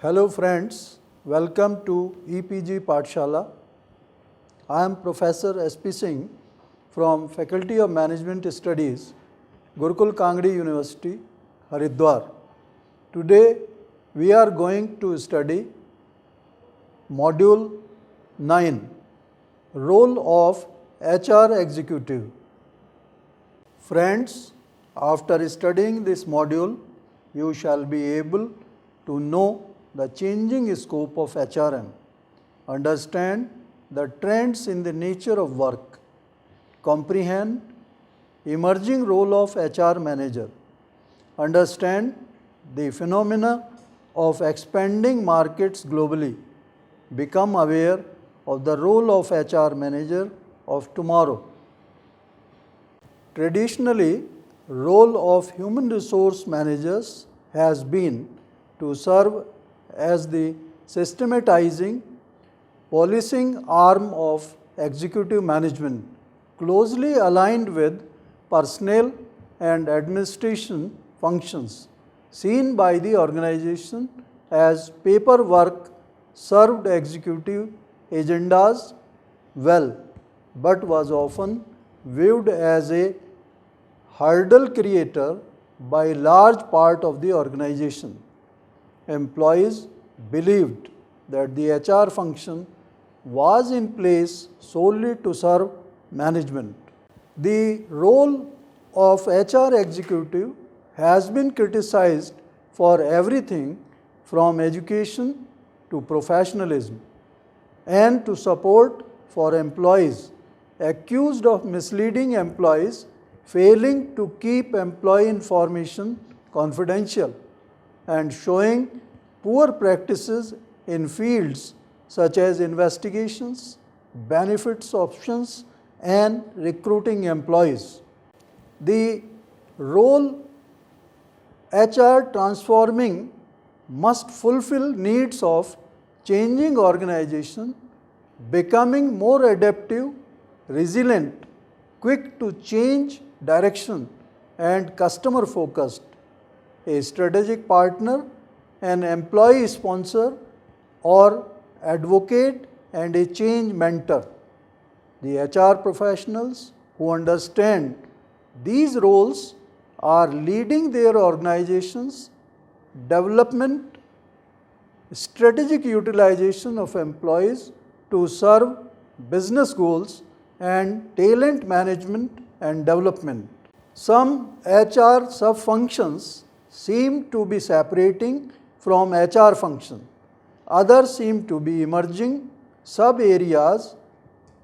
Hello friends, welcome to EPG Pathshala. I am Professor S.P. Singh from Faculty of Management Studies, Gurukul Kangdi University, Haridwar. Today we are going to study Module 9, Role of HR Executive. Friends, after studying this module, you shall be able to know the changing scope of HRM, understand the trends in the nature of work, comprehend emerging role of HR manager, understand the phenomena of expanding markets globally, become aware of the role of HR manager of tomorrow. Traditionally, role of human resource managers has been to serve as the systematizing, policing arm of executive management, closely aligned with personnel and administration functions, seen by the organization as paperwork served executive agendas well, but was often viewed as a hurdle creator by large part of the organization. Employees believed that the HR function was in place solely to serve management. The role of HR executive has been criticized for everything from education to professionalism and to support for employees accused of misleading employees, failing to keep employee information confidential, and showing poor practices in fields such as investigations, benefits options, and recruiting employees. The role HR transforming must fulfill needs of changing organization, becoming more adaptive, resilient, quick to change direction, and customer focused, a strategic partner, an employee sponsor or advocate, and a change mentor. The HR professionals who understand these roles are leading their organizations' development, strategic utilization of employees to serve business goals, and talent management and development. Some HR sub-functions seem to be separating from HR function. Others seem to be emerging sub-areas,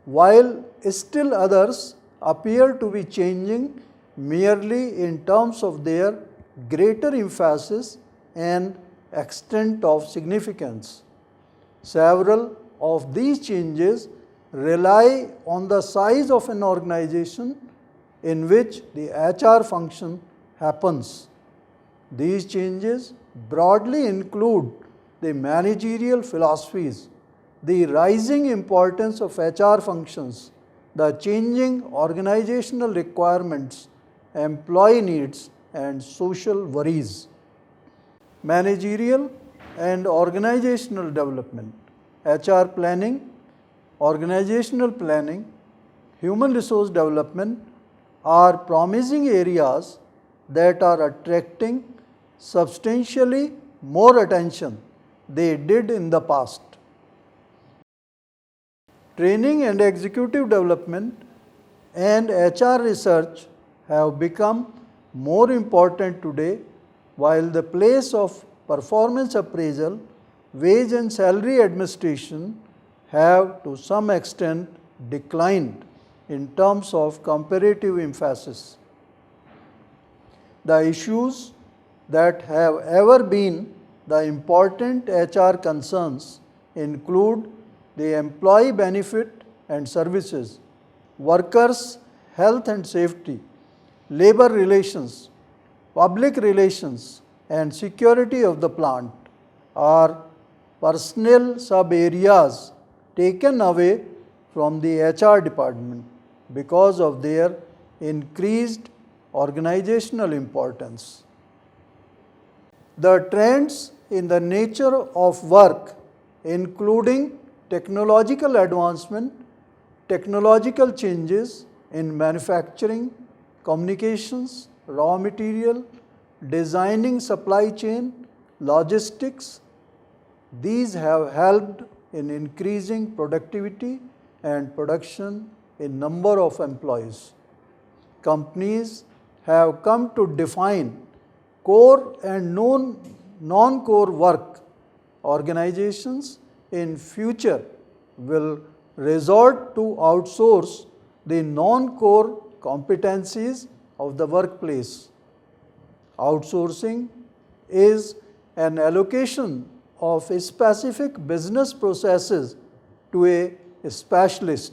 while still others appear to be changing merely in terms of their greater emphasis and extent of significance. Several of these changes rely on the size of an organization in which the HR function happens. These changes broadly include the managerial philosophies, the rising importance of HR functions, the changing organizational requirements, employee needs, and social worries. Managerial and organizational development, HR planning, organizational planning, human resource development are promising areas that are attracting substantially more attention they did in the past. Training and executive development and HR research have become more important today, while the place of performance appraisal, wage and salary administration have to some extent declined in terms of comparative emphasis. The issues that have ever been the important HR concerns include the employee benefit and services, workers' health and safety, labor relations, public relations, and security of the plant are personnel sub-areas taken away from the HR department because of their increased organizational importance. The trends in the nature of work, including technological advancement, technological changes in manufacturing, communications, raw material, designing supply chain, logistics. These have helped in increasing productivity and production in number of employees. Companies have come to define core and non-core work. Organizations in future will resort to outsource the non-core competencies of the workplace. Outsourcing is an allocation of specific business processes to a specialist,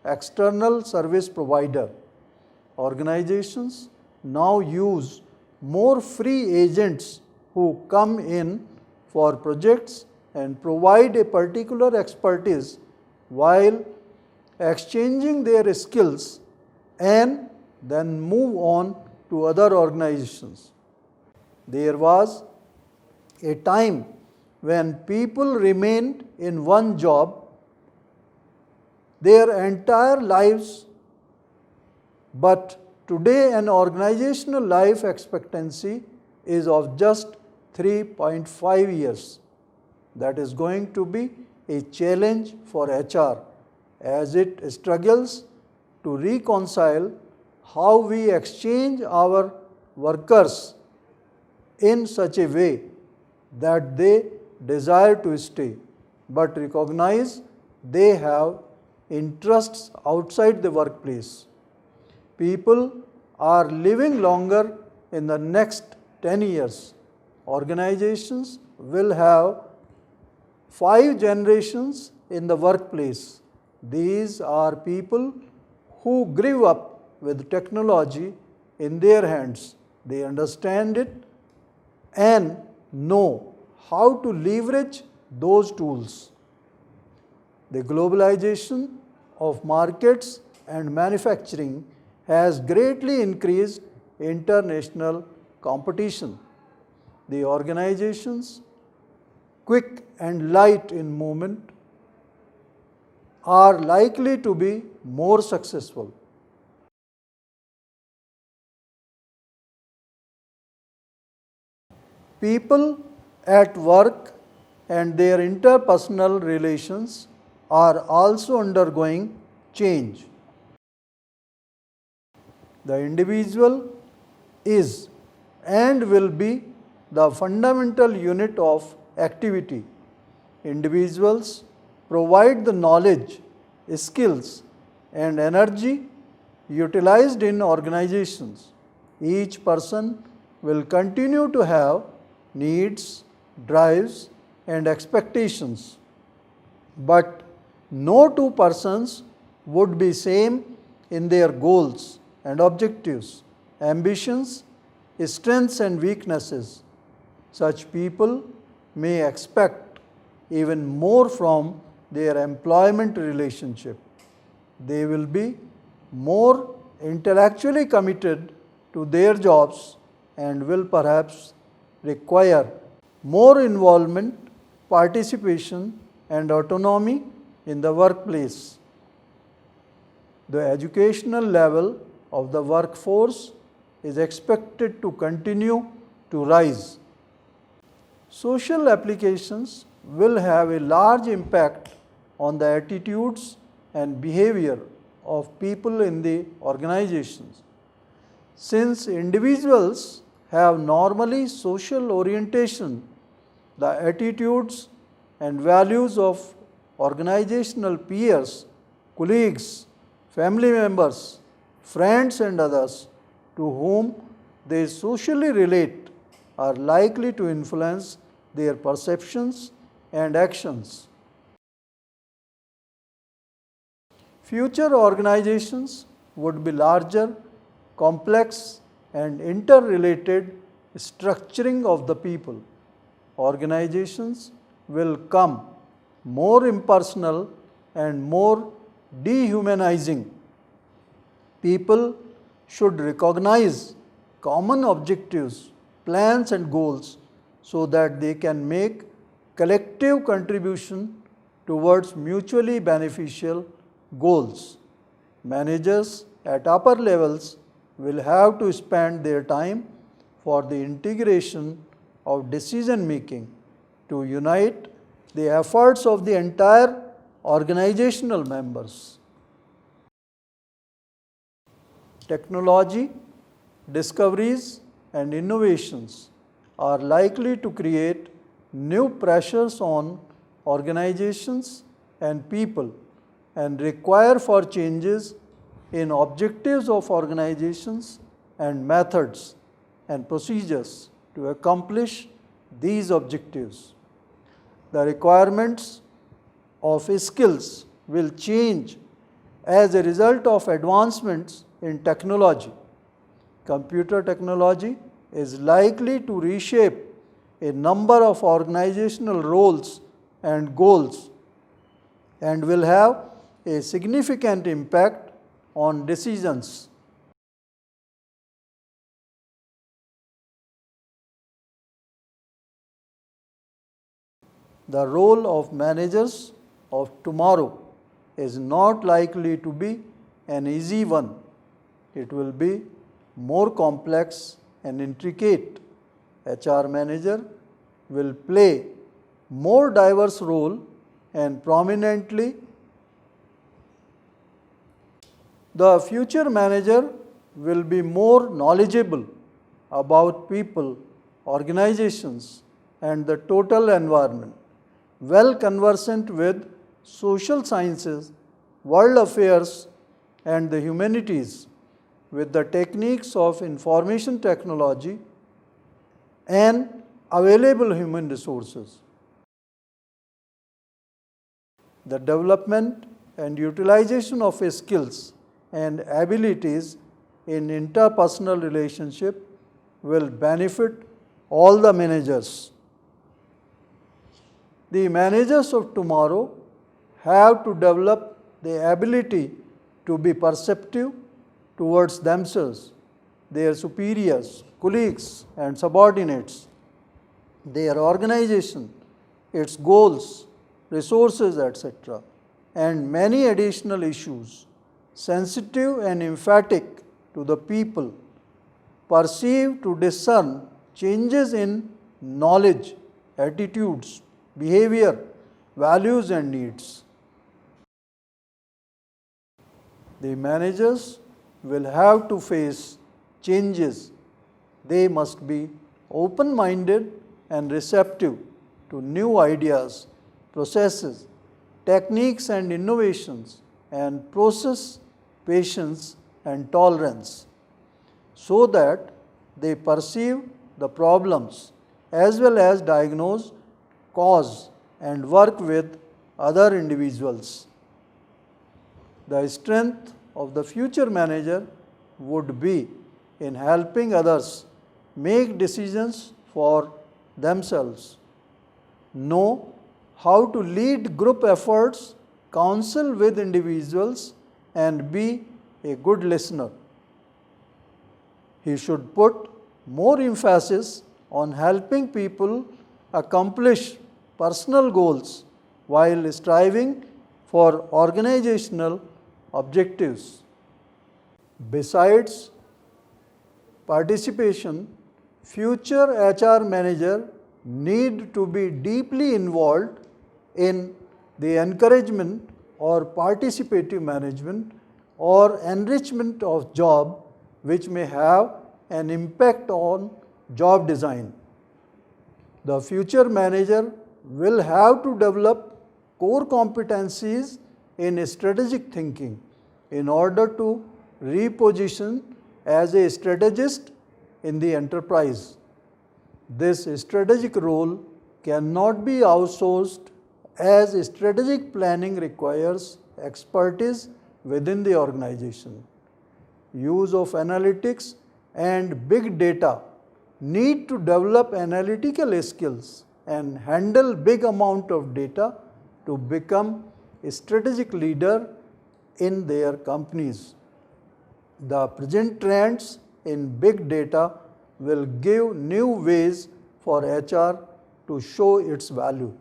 external service provider. Organizations now use more free agents who come in for projects and provide a particular expertise while exchanging their skills and then move on to other organizations. There was a time when people remained in one job their entire lives, but today an organizational life expectancy is of just 3.5 years. That is going to be a challenge for HR as it struggles to reconcile how we exchange our workers in such a way that they desire to stay, but recognize they have interests outside the workplace. People are living longer in the next 10 years. Organizations will have 5 generations in the workplace. These are people who grew up with technology in their hands. They understand it and know how to leverage those tools. The globalization of markets and manufacturing has greatly increased international competition. The organizations, quick and light in movement, are likely to be more successful. People at work and their interpersonal relations are also undergoing change. The individual is and will be the fundamental unit of activity. Individuals provide the knowledge, skills, and energy utilized in organizations. Each person will continue to have needs, drives, and expectations, but no two persons would be same in their goals and objectives, ambitions, strengths and weaknesses. Such people may expect even more from their employment relationship. They will be more intellectually committed to their jobs and will perhaps require more involvement, participation, and autonomy in the workplace. The educational level of the workforce is expected to continue to rise. Social applications will have a large impact on the attitudes and behavior of people in the organizations. Since individuals have normally social orientation, the attitudes and values of organizational peers, colleagues, family members, friends and others to whom they socially relate are likely to influence their perceptions and actions. Future organizations would be larger, complex and interrelated structuring of the people. Organizations will come more impersonal and more dehumanizing. People should recognize common objectives, plans and goals so that they can make collective contribution towards mutually beneficial goals. Managers at upper levels will have to spend their time for the integration of decision making to unite the efforts of the entire organizational members. Technology, discoveries and innovations are likely to create new pressures on organizations and people and require for changes in objectives of organizations and methods and procedures to accomplish these objectives. The requirements of skills will change as a result of advancements in technology. Computer technology is likely to reshape a number of organizational roles and goals and will have a significant impact on decisions. The role of managers of tomorrow is not likely to be an easy one. It will be more complex and intricate. HR manager will play more diverse role and prominently. The future manager will be more knowledgeable about people, organizations and the total environment, well conversant with social sciences, world affairs and the humanities, with the techniques of information technology and available human resources. The development and utilization of skills and abilities in interpersonal relationship will benefit all the managers. The managers of tomorrow have to develop the ability to be perceptive towards themselves, their superiors, colleagues and subordinates, their organization, its goals, resources, etc., and many additional issues, sensitive and emphatic to the people, perceive to discern changes in knowledge, attitudes, behavior, values and needs. The managers will have to face changes. They must be open-minded and receptive to new ideas, processes, techniques and innovations, and process patience and tolerance, so that they perceive the problems as well as diagnose, cause and work with other individuals. The strength of the future manager would be in helping others make decisions for themselves, know how to lead group efforts, counsel with individuals and be a good listener. He should put more emphasis on helping people accomplish personal goals while striving for organizational objectives. Besides participation, future HR manager need to be deeply involved in the encouragement or participative management or enrichment of job, which may have an impact on job design. The future manager will have to develop core competencies in strategic thinking in order to reposition as a strategist in the enterprise. This strategic role cannot be outsourced, as strategic planning requires expertise within the organization. Use of analytics and big data need to develop analytical skills and handle big amount of data to become a strategic leader in their companies. The present trends in big data will give new ways for HR to show its value.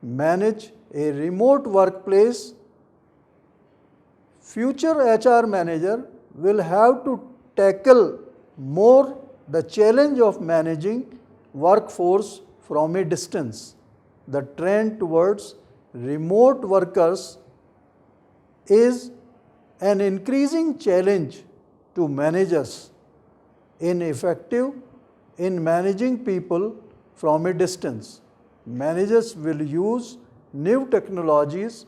Manage a remote workplace. Future HR manager will have to tackle more the challenge of managing workforce from a distance. The trend towards remote workers is an increasing challenge to managers in managing people from a distance. Managers will use new technologies,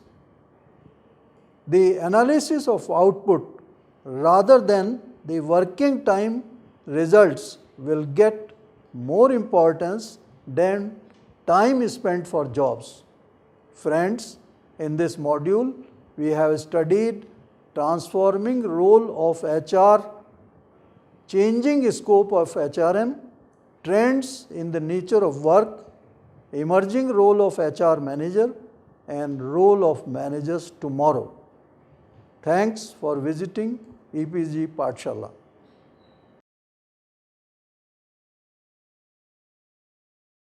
the analysis of output rather than the working time results will get more importance than time spent for jobs. Friends, in this module, we have studied transforming role of HR, changing scope of HRM, trends in the nature of work, emerging role of HR manager, and role of managers tomorrow. Thanks for visiting EPG Pathshala.